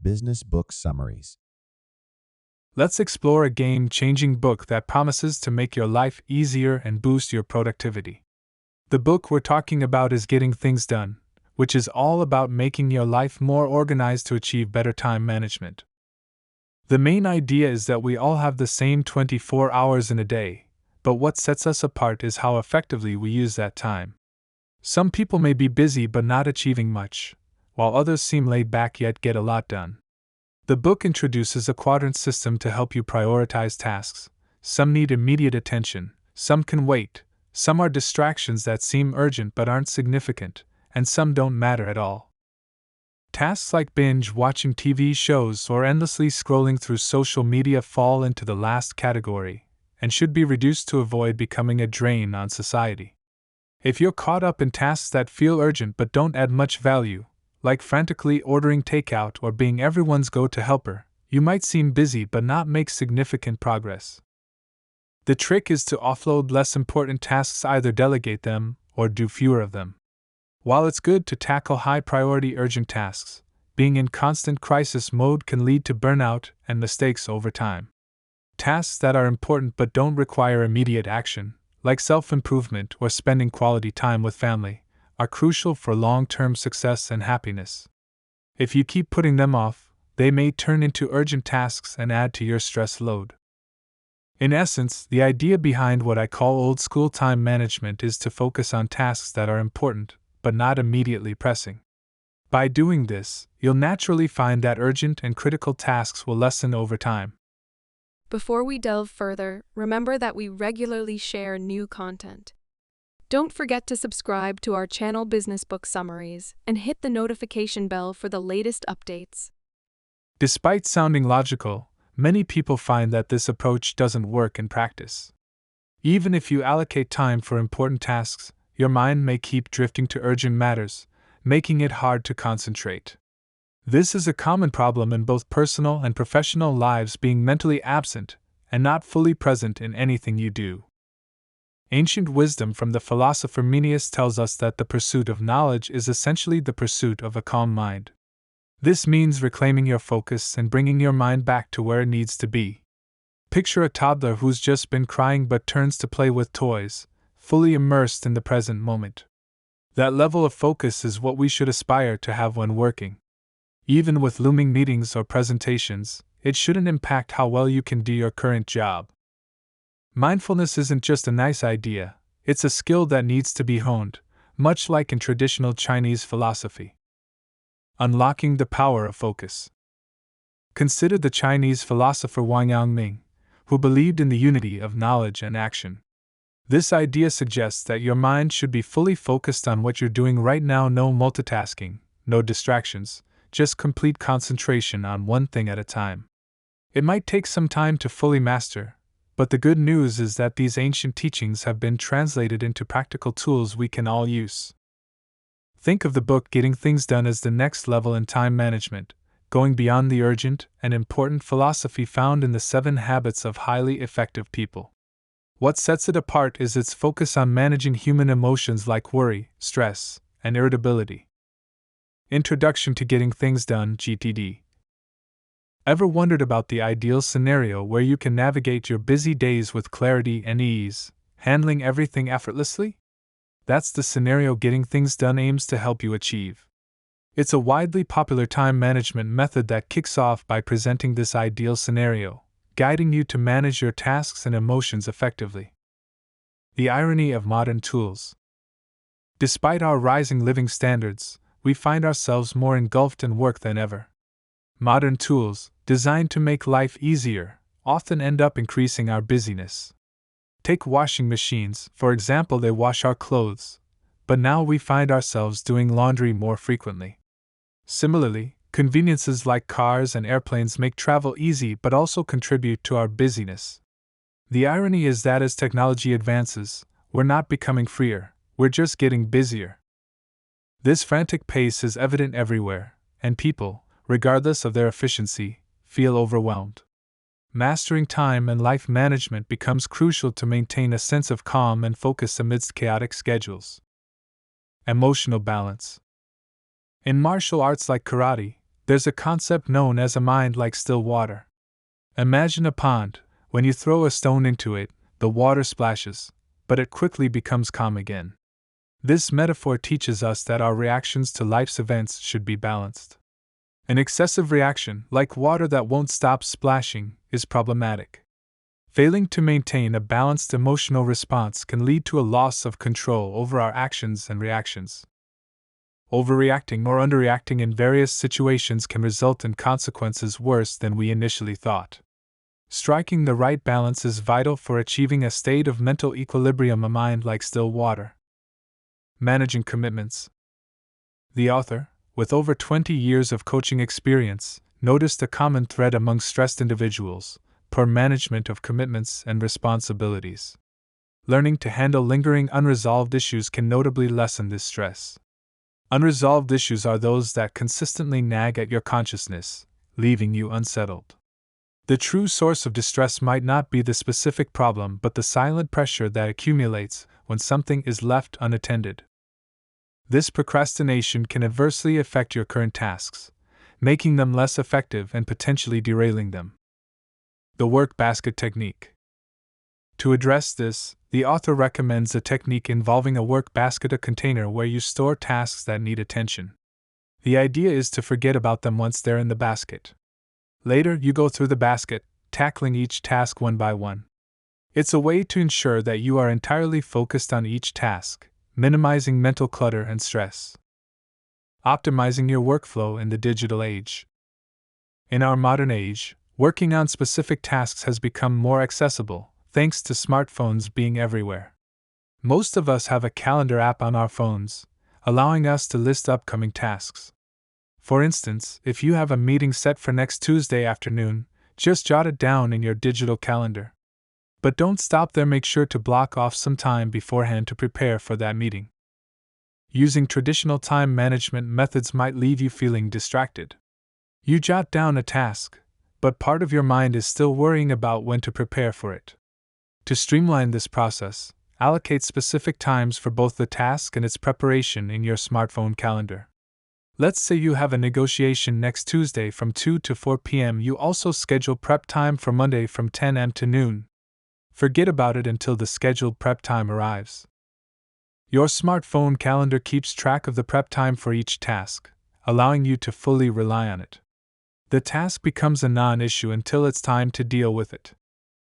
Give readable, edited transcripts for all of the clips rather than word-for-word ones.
Business Book Summaries. Let's explore a game-changing book that promises to make your life easier and boost your productivity. The book we're talking about is Getting Things Done, which is all about making your life more organized to achieve better time management. The main idea is that we all have the same 24 hours in a day, but what sets us apart is how effectively we use that time. Some people may be busy but not achieving much, while others seem laid back yet get a lot done. The book introduces a quadrant system to help you prioritize tasks. Some need immediate attention, some can wait, some are distractions that seem urgent but aren't significant, and some don't matter at all. Tasks like binge watching TV shows or endlessly scrolling through social media fall into the last category, and should be reduced to avoid becoming a drain on society. If you're caught up in tasks that feel urgent but don't add much value, like frantically ordering takeout or being everyone's go-to helper, you might seem busy but not make significant progress. The trick is to offload less important tasks, either delegate them or do fewer of them. While it's good to tackle high-priority urgent tasks, being in constant crisis mode can lead to burnout and mistakes over time. Tasks that are important but don't require immediate action, like self-improvement or spending quality time with family, are crucial for long-term success and happiness. If you keep putting them off, they may turn into urgent tasks and add to your stress load. In essence, the idea behind what I call old-school time management is to focus on tasks that are important, but not immediately pressing. By doing this, you'll naturally find that urgent and critical tasks will lessen over time. Before we delve further, remember that we regularly share new content. Don't forget to subscribe to our channel Business Book Summaries and hit the notification bell for the latest updates. Despite sounding logical, many people find that this approach doesn't work in practice. Even if you allocate time for important tasks, your mind may keep drifting to urgent matters, making it hard to concentrate. This is a common problem in both personal and professional lives, being mentally absent and not fully present in anything you do. Ancient wisdom from the philosopher Meneus tells us that the pursuit of knowledge is essentially the pursuit of a calm mind. This means reclaiming your focus and bringing your mind back to where it needs to be. Picture a toddler who's just been crying but turns to play with toys, fully immersed in the present moment. That level of focus is what we should aspire to have when working. Even with looming meetings or presentations, it shouldn't impact how well you can do your current job. Mindfulness isn't just a nice idea, it's a skill that needs to be honed, much like in traditional Chinese philosophy. Unlocking the power of focus. Consider the Chinese philosopher Wang Yangming, who believed in the unity of knowledge and action. This idea suggests that your mind should be fully focused on what you're doing right now, no multitasking, no distractions, just complete concentration on one thing at a time. It might take some time to fully master, but the good news is that these ancient teachings have been translated into practical tools we can all use. Think of the book Getting Things Done as the next level in time management, going beyond the urgent and important philosophy found in the 7 Habits of Highly Effective People. What sets it apart is its focus on managing human emotions like worry, stress, and irritability. Introduction to Getting Things Done (GTD). Ever wondered about the ideal scenario where you can navigate your busy days with clarity and ease, handling everything effortlessly? That's the scenario Getting Things Done aims to help you achieve. It's a widely popular time management method that kicks off by presenting this ideal scenario, guiding you to manage your tasks and emotions effectively. The irony of modern tools. Despite our rising living standards, we find ourselves more engulfed in work than ever. Modern tools, designed to make life easier, often end up increasing our busyness. Take washing machines, for example. They wash our clothes, but now we find ourselves doing laundry more frequently. Similarly, conveniences like cars and airplanes make travel easy but also contribute to our busyness. The irony is that as technology advances, we're not becoming freer, we're just getting busier. This frantic pace is evident everywhere, and people, regardless of their efficiency, feel overwhelmed. Mastering time and life management becomes crucial to maintain a sense of calm and focus amidst chaotic schedules. Emotional balance. In martial arts like karate, There's a concept known as a mind like still water. Imagine a pond. When you throw a stone into it, the water splashes, but it quickly becomes calm again. This metaphor teaches us that our reactions to life's events should be balanced. An excessive reaction, like water that won't stop splashing, is problematic. Failing to maintain a balanced emotional response can lead to a loss of control over our actions and reactions. Overreacting or underreacting in various situations can result in consequences worse than we initially thought. Striking the right balance is vital for achieving a state of mental equilibrium, a mind like still water. Managing commitments. The author, with over 20 years of coaching experience, noticed a common thread among stressed individuals: poor management of commitments and responsibilities. Learning to handle lingering unresolved issues can notably lessen this stress. Unresolved issues are those that consistently nag at your consciousness, leaving you unsettled. The true source of distress might not be the specific problem but the silent pressure that accumulates when something is left unattended. This procrastination can adversely affect your current tasks, making them less effective and potentially derailing them. The work basket technique. To address this, the author recommends a technique involving a work basket, a container where you store tasks that need attention. The idea is to forget about them once they're in the basket. Later, you go through the basket, tackling each task one by one. It's a way to ensure that you are entirely focused on each task, minimizing mental clutter and stress. Optimizing your workflow in the digital age. In our modern age, working on specific tasks has become more accessible, thanks to smartphones being everywhere. Most of us have a calendar app on our phones, allowing us to list upcoming tasks. For instance, if you have a meeting set for next Tuesday afternoon, just jot it down in your digital calendar. But don't stop there, make sure to block off some time beforehand to prepare for that meeting. Using traditional time management methods might leave you feeling distracted. You jot down a task, but part of your mind is still worrying about when to prepare for it. To streamline this process, allocate specific times for both the task and its preparation in your smartphone calendar. Let's say you have a negotiation next Tuesday from 2 to 4 p.m. You also schedule prep time for Monday from 10 a.m. to noon. Forget about it until the scheduled prep time arrives. Your smartphone calendar keeps track of the prep time for each task, allowing you to fully rely on it. The task becomes a non-issue until it's time to deal with it.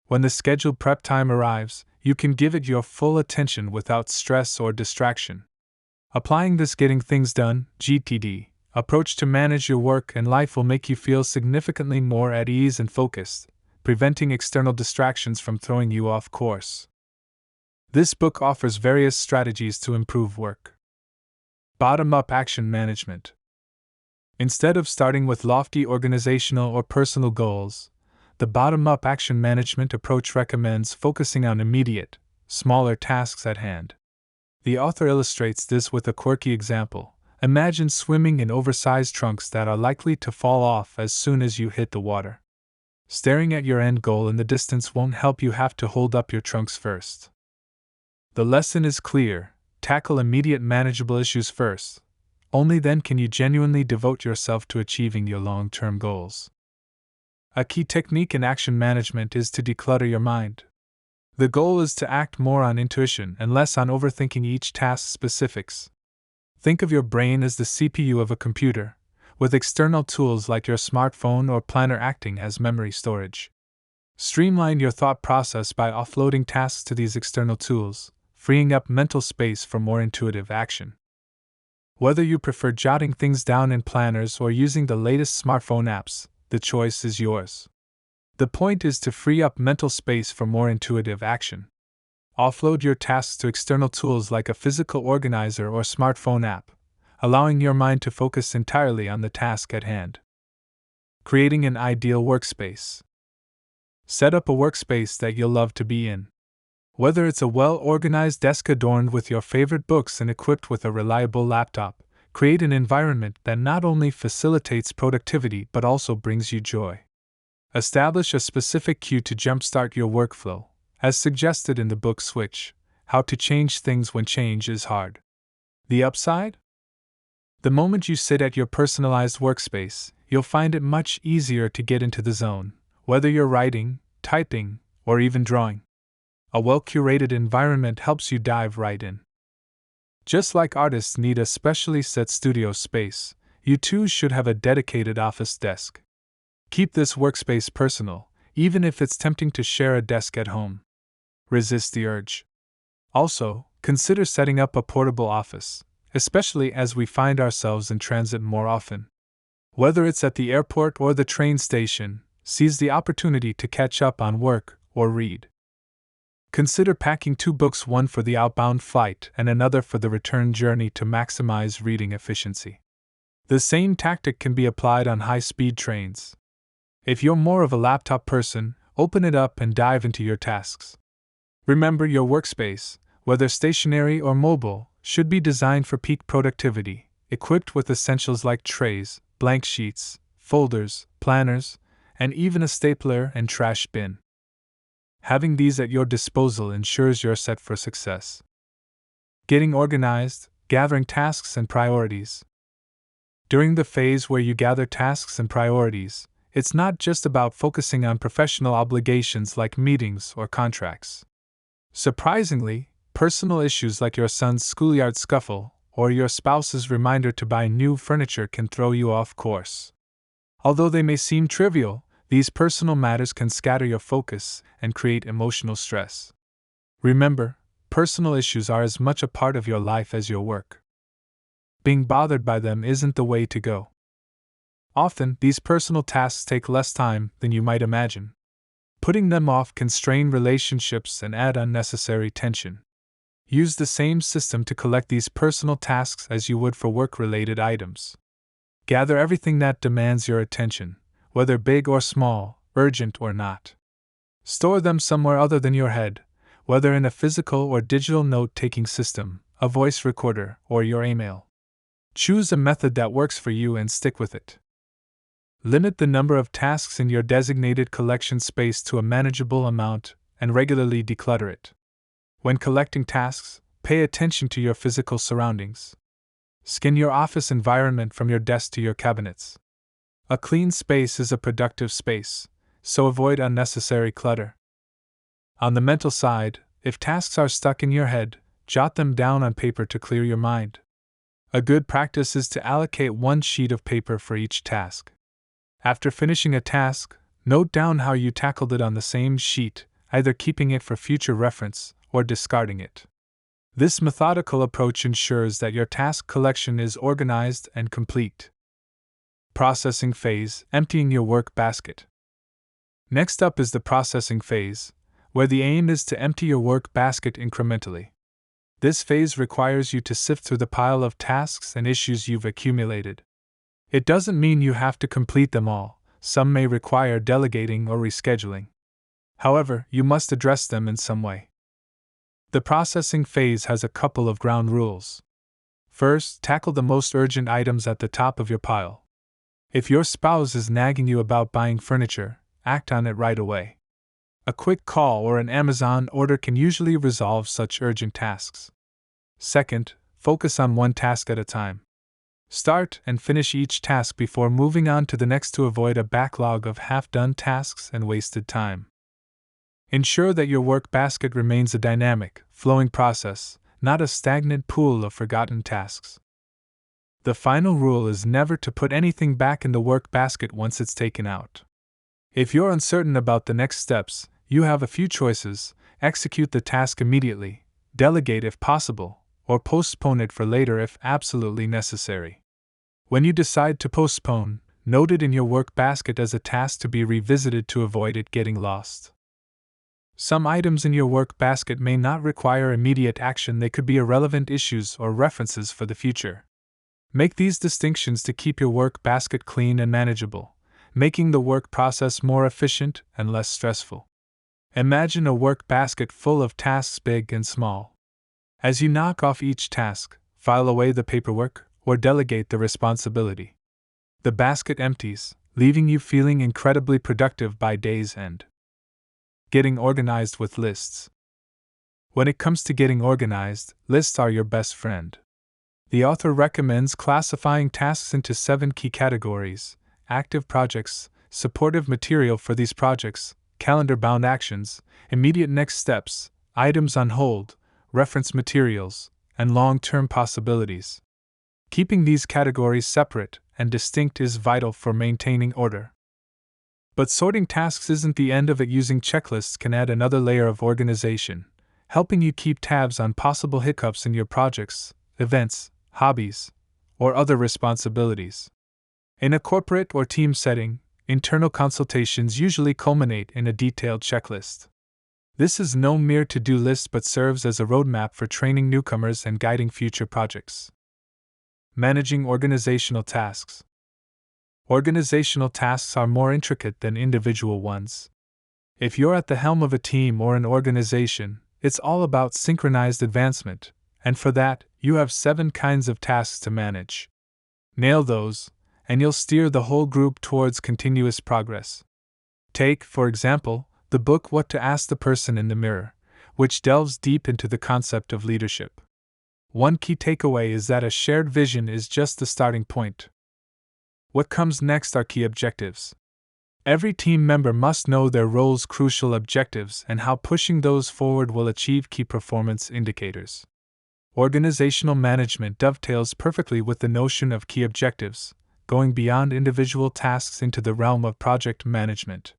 When the scheduled prep time arrives, you can give it your full attention without stress or distraction. Applying this getting things done (GTD) approach to manage your work and life will make you feel significantly more at ease and focused, preventing external distractions from throwing you off course. This book offers various strategies to improve work. Bottom-up action management. Instead of starting with lofty organizational or personal goals, the bottom-up action management approach recommends focusing on immediate, smaller tasks at hand. The author illustrates this with a quirky example. Imagine swimming in oversized trunks that are likely to fall off as soon as you hit the water. Staring at your end goal in the distance won't help. You have to hold up your trunks first. The lesson is clear: tackle immediate manageable issues first. Only then can you genuinely devote yourself to achieving your long-term goals. A key technique in action management is to declutter your mind. The goal is to act more on intuition and less on overthinking each task's specifics. Think of your brain as the CPU of a computer, with external tools like your smartphone or planner acting as memory storage. Streamline your thought process by offloading tasks to these external tools, freeing up mental space for more intuitive action. Whether you prefer jotting things down in planners or using the latest smartphone apps, the choice is yours. The point is to free up mental space for more intuitive action. Offload your tasks to external tools like a physical organizer or smartphone app, allowing your mind to focus entirely on the task at hand. Creating an ideal workspace. Set up a workspace that you'll love to be in. Whether it's a well-organized desk adorned with your favorite books and equipped with a reliable laptop, create an environment that not only facilitates productivity but also brings you joy. Establish a specific cue to jumpstart your workflow, as suggested in the book Switch: How to Change Things When Change is Hard. The upside? The moment you sit at your personalized workspace, you'll find it much easier to get into the zone, whether you're writing, typing, or even drawing. A well-curated environment helps you dive right in. Just like artists need a specially set studio space, you too should have a dedicated office desk. Keep this workspace personal, even if it's tempting to share a desk at home. Resist the urge. Also, consider setting up a portable office, especially as we find ourselves in transit more often. Whether it's at the airport or the train station, seize the opportunity to catch up on work or read. Consider packing 2 books, one for the outbound flight and another for the return journey, to maximize reading efficiency. The same tactic can be applied on high-speed trains. If you're more of a laptop person, open it up and dive into your tasks. Remember, your workspace, whether stationary or mobile, should be designed for peak productivity, equipped with essentials like trays, blank sheets, folders, planners, and even a stapler and trash bin. Having these at your disposal ensures you're set for success. Getting organized, gathering tasks and priorities. During the phase where you gather tasks and priorities, it's not just about focusing on professional obligations like meetings or contracts. Surprisingly, personal issues like your son's schoolyard scuffle or your spouse's reminder to buy new furniture can throw you off course. Although they may seem trivial, these personal matters can scatter your focus and create emotional stress. Remember, personal issues are as much a part of your life as your work. Being bothered by them isn't the way to go. Often, these personal tasks take less time than you might imagine. Putting them off can strain relationships and add unnecessary tension. Use the same system to collect these personal tasks as you would for work-related items. Gather everything that demands your attention, whether big or small, urgent or not. Store them somewhere other than your head, whether in a physical or digital note-taking system, a voice recorder, or your email. Choose a method that works for you and stick with it. Limit the number of tasks in your designated collection space to a manageable amount and regularly declutter it. When collecting tasks, pay attention to your physical surroundings. Scan your office environment from your desk to your cabinets. A clean space is a productive space, so avoid unnecessary clutter. On the mental side, if tasks are stuck in your head, jot them down on paper to clear your mind. A good practice is to allocate 1 sheet of paper for each task. After finishing a task, note down how you tackled it on the same sheet, either keeping it for future reference or discarding it. This methodical approach ensures that your task collection is organized and complete. Processing phase, emptying your work basket. Next up is the processing phase, where the aim is to empty your work basket incrementally. This phase requires you to sift through the pile of tasks and issues you've accumulated. It doesn't mean you have to complete them all, some may require delegating or rescheduling. However, you must address them in some way. The processing phase has a couple of ground rules. First, tackle the most urgent items at the top of your pile. If your spouse is nagging you about buying furniture, act on it right away. A quick call or an Amazon order can usually resolve such urgent tasks. Second, focus on one task at a time. Start and finish each task before moving on to the next to avoid a backlog of half-done tasks and wasted time. Ensure that your work basket remains a dynamic, flowing process, not a stagnant pool of forgotten tasks. The final rule is never to put anything back in the work basket once it's taken out. If you're uncertain about the next steps, you have a few choices: execute the task immediately, delegate if possible, or postpone it for later if absolutely necessary. When you decide to postpone, note it in your work basket as a task to be revisited to avoid it getting lost. Some items in your work basket may not require immediate action, they could be irrelevant issues or references for the future. Make these distinctions to keep your work basket clean and manageable, making the work process more efficient and less stressful. Imagine a work basket full of tasks big and small. As you knock off each task, file away the paperwork or delegate the responsibility. The basket empties, leaving you feeling incredibly productive by day's end. Getting organized with lists. When it comes to getting organized, lists are your best friend. The author recommends classifying tasks into 7 key categories: active projects, supportive material for these projects, calendar-bound actions, immediate next steps, items on hold, reference materials, and long-term possibilities. Keeping these categories separate and distinct is vital for maintaining order. But sorting tasks isn't the end of it. Using checklists can add another layer of organization, helping you keep tabs on possible hiccups in your projects, events, hobbies, or other responsibilities. In a corporate or team setting, internal consultations usually culminate in a detailed checklist. This is no mere to-do list but serves as a roadmap for training newcomers and guiding future projects. Managing organizational tasks. Organizational tasks are more intricate than individual ones. If you're at the helm of a team or an organization, it's all about synchronized advancement, and for that, you have 7 kinds of tasks to manage. Nail those, and you'll steer the whole group towards continuous progress. Take, for example, the book What to Ask the Person in the Mirror, which delves deep into the concept of leadership. One key takeaway is that a shared vision is just the starting point. What comes next are key objectives. Every team member must know their role's crucial objectives and how pushing those forward will achieve key performance indicators. Organizational management dovetails perfectly with the notion of key objectives, going beyond individual tasks into the realm of project management.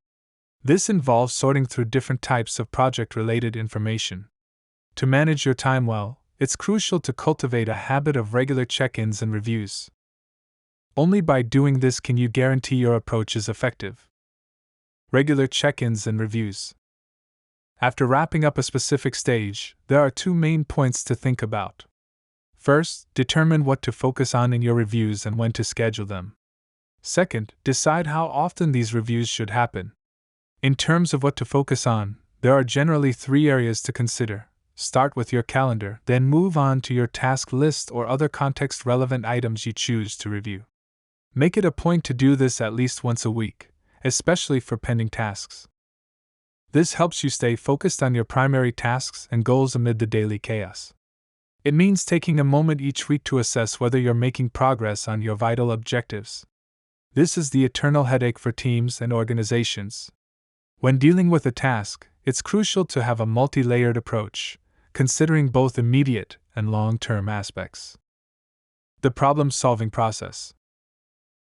This involves sorting through different types of project-related information. To manage your time well, it's crucial to cultivate a habit of regular check-ins and reviews. Only by doing this can you guarantee your approach is effective. Regular check-ins and reviews. After wrapping up a specific stage, there are 2 main points to think about. First, determine what to focus on in your reviews and when to schedule them. Second, decide how often these reviews should happen. In terms of what to focus on, there are generally 3 areas to consider. Start with your calendar, then move on to your task list or other context-relevant items you choose to review. Make it a point to do this at least once a week, especially for pending tasks. This helps you stay focused on your primary tasks and goals amid the daily chaos. It means taking a moment each week to assess whether you're making progress on your vital objectives. This is the eternal headache for teams and organizations. When dealing with a task, it's crucial to have a multi-layered approach, considering both immediate and long-term aspects. The problem-solving process.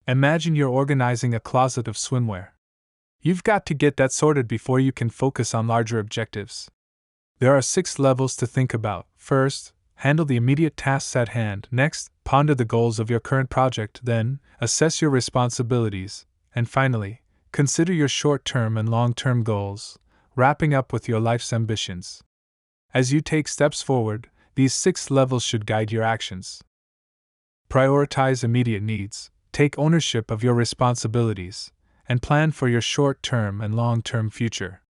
Imagine you're organizing a closet of swimwear. You've got to get that sorted before you can focus on larger objectives. There are 6 levels to think about. First, handle the immediate tasks at hand. Next, ponder the goals of your current project. Then, assess your responsibilities. And finally, consider your short-term and long-term goals, wrapping up with your life's ambitions. As you take steps forward, these 6 levels should guide your actions. Prioritize immediate needs. Take ownership of your responsibilities, and plan for your short-term and long-term future.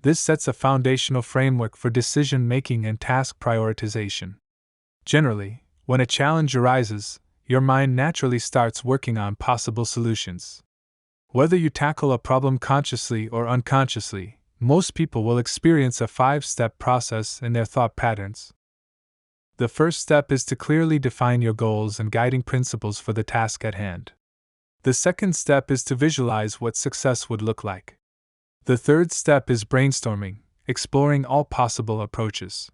This sets a foundational framework for decision-making and task prioritization. Generally, when a challenge arises, your mind naturally starts working on possible solutions. Whether you tackle a problem consciously or unconsciously, most people will experience a 5-step process in their thought patterns. The first step is to clearly define your goals and guiding principles for the task at hand. The second step is to visualize what success would look like. The third step is brainstorming, exploring all possible approaches.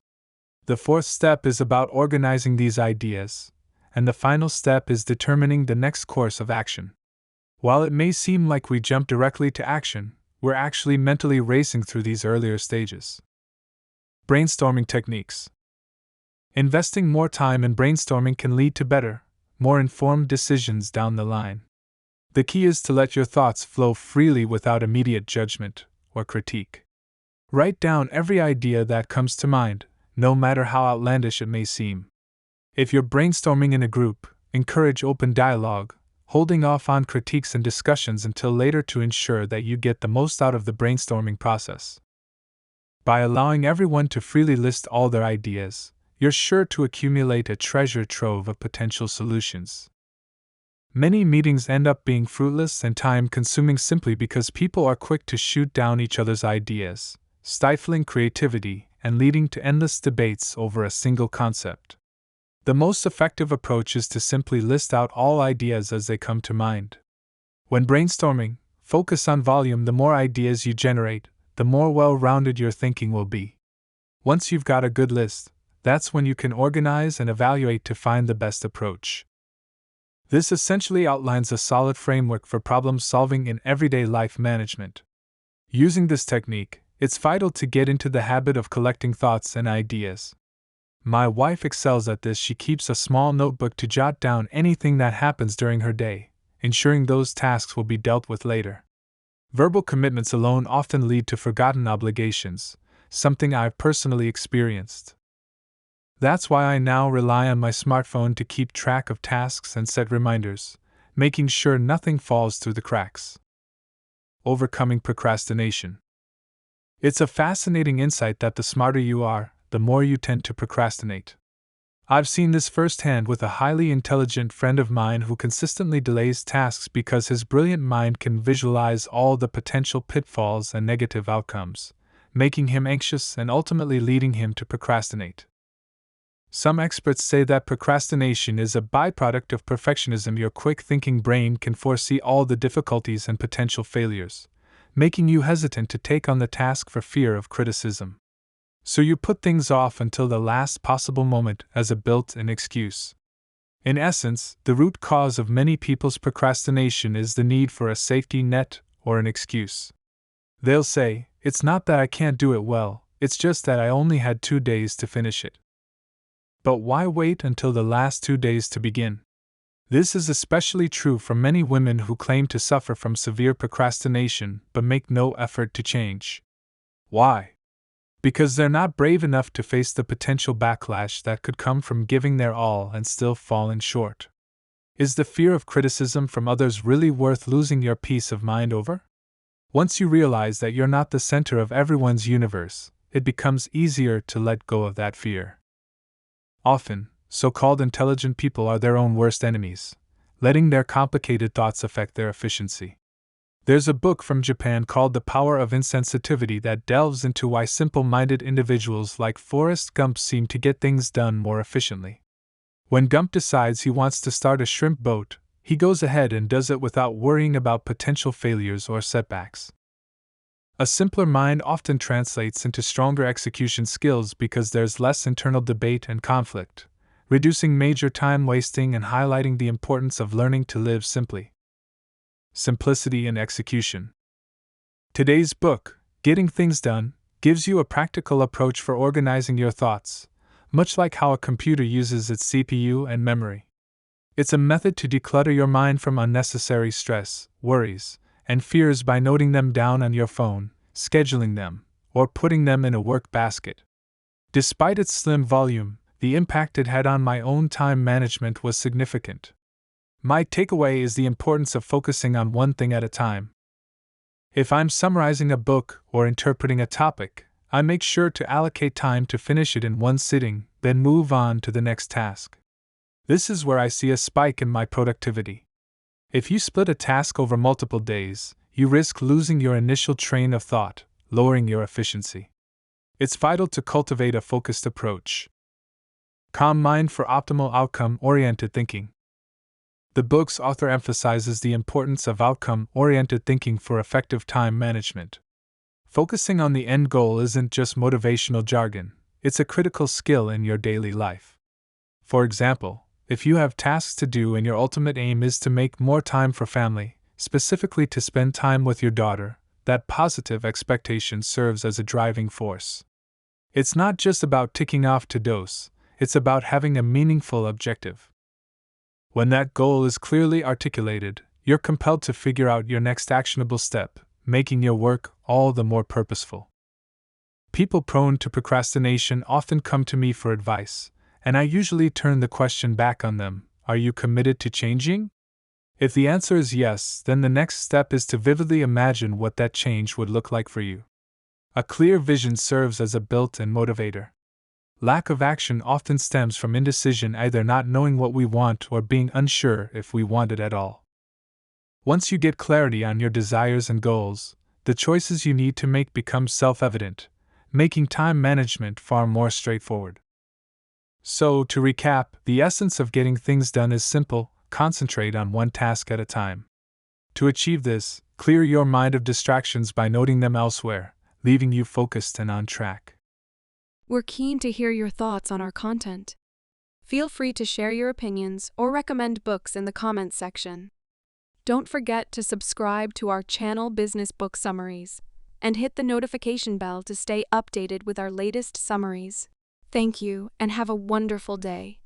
The fourth step is about organizing these ideas, and the final step is determining the next course of action. While it may seem like we jump directly to action, we're actually mentally racing through these earlier stages. Brainstorming techniques. Investing more time in brainstorming can lead to better, more informed decisions down the line. The key is to let your thoughts flow freely without immediate judgment or critique. Write down every idea that comes to mind, no matter how outlandish it may seem. If you're brainstorming in a group, encourage open dialogue, holding off on critiques and discussions until later to ensure that you get the most out of the brainstorming process. By allowing everyone to freely list all their ideas, you're sure to accumulate a treasure trove of potential solutions. Many meetings end up being fruitless and time-consuming simply because people are quick to shoot down each other's ideas, stifling creativity and leading to endless debates over a single concept. The most effective approach is to simply list out all ideas as they come to mind. When brainstorming, focus on volume. The more ideas you generate, the more well-rounded your thinking will be. Once you've got a good list, that's when you can organize and evaluate to find the best approach. This essentially outlines a solid framework for problem solving in everyday life management. Using this technique, it's vital to get into the habit of collecting thoughts and ideas. My wife excels at this. She keeps a small notebook to jot down anything that happens during her day, ensuring those tasks will be dealt with later. Verbal commitments alone often lead to forgotten obligations, something I've personally experienced. That's why I now rely on my smartphone to keep track of tasks and set reminders, making sure nothing falls through the cracks. Overcoming procrastination. It's a fascinating insight that the smarter you are, the more you tend to procrastinate. I've seen this firsthand with a highly intelligent friend of mine who consistently delays tasks because his brilliant mind can visualize all the potential pitfalls and negative outcomes, making him anxious and ultimately leading him to procrastinate. Some experts say that procrastination is a byproduct of perfectionism. Your quick-thinking brain can foresee all the difficulties and potential failures, making you hesitant to take on the task for fear of criticism. So you put things off until the last possible moment as a built-in excuse. In essence, the root cause of many people's procrastination is the need for a safety net or an excuse. They'll say, "It's not that I can't do it well, it's just that I only had 2 days to finish it." But why wait until the last 2 days to begin? This is especially true for many women who claim to suffer from severe procrastination but make no effort to change. Why? Because they're not brave enough to face the potential backlash that could come from giving their all and still falling short. Is the fear of criticism from others really worth losing your peace of mind over? Once you realize that you're not the center of everyone's universe, it becomes easier to let go of that fear. Often, so-called intelligent people are their own worst enemies, letting their complicated thoughts affect their efficiency. There's a book from Japan called The Power of Insensitivity that delves into why simple-minded individuals like Forrest Gump seem to get things done more efficiently. When Gump decides he wants to start a shrimp boat, he goes ahead and does it without worrying about potential failures or setbacks. A simpler mind often translates into stronger execution skills because there's less internal debate and conflict, reducing major time wasting and highlighting the importance of learning to live simply. Simplicity in execution. Today's book, Getting Things Done, gives you a practical approach for organizing your thoughts, much like how a computer uses its CPU and memory. It's a method to declutter your mind from unnecessary stress, worries, and fears by noting them down on your phone, scheduling them, or putting them in a work basket. Despite its slim volume, the impact it had on my own time management was significant. My takeaway is the importance of focusing on one thing at a time. If I'm summarizing a book or interpreting a topic, I make sure to allocate time to finish it in one sitting, then move on to the next task. This is where I see a spike in my productivity. If you split a task over multiple days, you risk losing your initial train of thought, lowering your efficiency. It's vital to cultivate a focused approach. Calm mind for optimal outcome-oriented thinking. The book's author emphasizes the importance of outcome-oriented thinking for effective time management. Focusing on the end goal isn't just motivational jargon, it's a critical skill in your daily life. For example, if you have tasks to do and your ultimate aim is to make more time for family, specifically to spend time with your daughter, that positive expectation serves as a driving force. It's not just about ticking off to-dos, it's about having a meaningful objective. When that goal is clearly articulated, you're compelled to figure out your next actionable step, making your work all the more purposeful. People prone to procrastination often come to me for advice, and I usually turn the question back on them: are you committed to changing? If the answer is yes, then the next step is to vividly imagine what that change would look like for you. A clear vision serves as a built-in motivator. Lack of action often stems from indecision, either not knowing what we want or being unsure if we want it at all. Once you get clarity on your desires and goals, the choices you need to make become self-evident, making time management far more straightforward. So, to recap, the essence of getting things done is simple: concentrate on one task at a time. To achieve this, clear your mind of distractions by noting them elsewhere, leaving you focused and on track. We're keen to hear your thoughts on our content. Feel free to share your opinions or recommend books in the comments section. Don't forget to subscribe to our channel Business Book Summaries and hit the notification bell to stay updated with our latest summaries. Thank you and have a wonderful day.